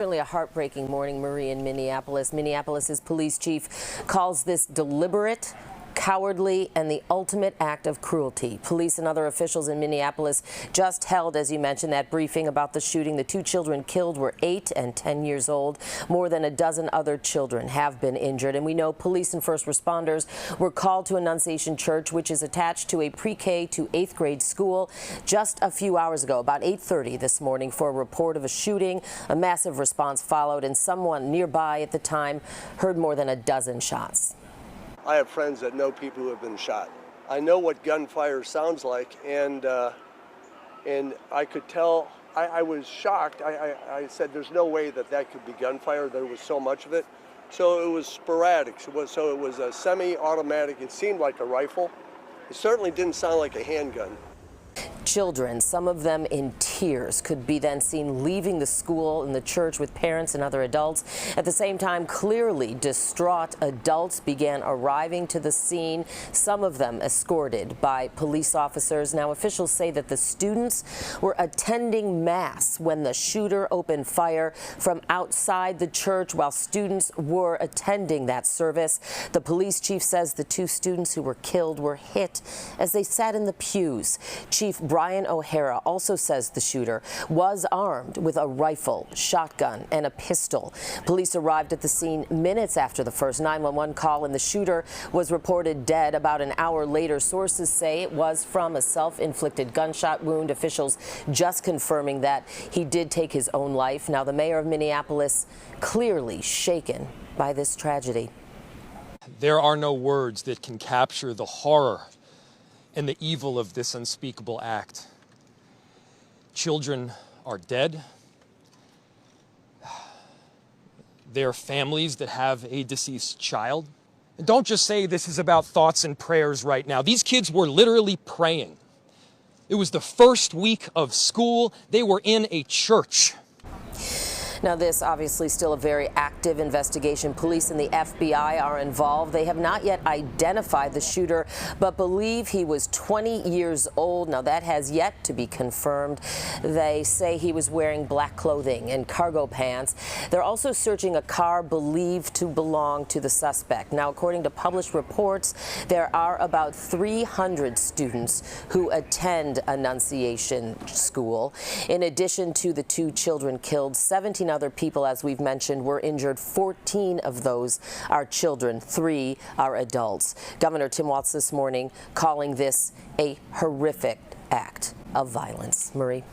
Certainly a heartbreaking morning, Marie, in Minneapolis. Minneapolis's police chief calls this deliberate, cowardly, and the ultimate act of cruelty. Police and other officials in Minneapolis just held, as you mentioned, that briefing about the shooting. The two children killed were 8 and 10 years old. More than a dozen other children have been injured. And we know police and first responders were called to Annunciation Church, which is attached to a pre-K to 8th grade school, just a few hours ago, about 8:30 this morning, for a report of a shooting. A massive response followed, and someone nearby at the time heard more than a dozen shots. I have friends that know people who have been shot. I know what gunfire sounds like, and I could tell. I was shocked. I said, "There's no way that could be gunfire." There was so much of it, so it was sporadic. So it was a semi-automatic. It seemed like a rifle. It certainly didn't sound like a handgun. Children, some of them in tears, could be then seen leaving the school and the church with parents and other adults. At the same time, clearly distraught adults began arriving to the scene, some of them escorted by police officers. Now, officials say that the students were attending Mass when the shooter opened fire from outside the church while students were attending that service. The police chief says the two students who were killed were hit as they sat in the pews. Chief Brian O'Hara also says the shooter was armed with a rifle, shotgun, and a pistol. Police arrived at the scene minutes after the first 911 call, and the shooter was reported dead about an hour later. Sources say it was from a self-inflicted gunshot wound. Officials just confirming that he did take his own life. Now, the mayor of Minneapolis clearly shaken by this tragedy. There are no words that can capture the horror and the evil of this unspeakable act. Children are dead. There are families that have a deceased child. And don't just say this is about thoughts and prayers right now. These kids were literally praying. It was the first week of school. They were in a church. Now, this obviously still a very active investigation. Police and the FBI are involved. They have not yet identified the shooter, but believe he was 20 years old. Now, that has yet to be confirmed. They say he was wearing black clothing and cargo pants. They're also searching a car believed to belong to the suspect. Now, according to published reports, there are about 300 students who attend Annunciation School. In addition to the two children killed, 17 other people, as we've mentioned, were injured. 14 of those are children, 3 are adults. Governor Tim Walz this morning calling this a horrific act of violence. Marie.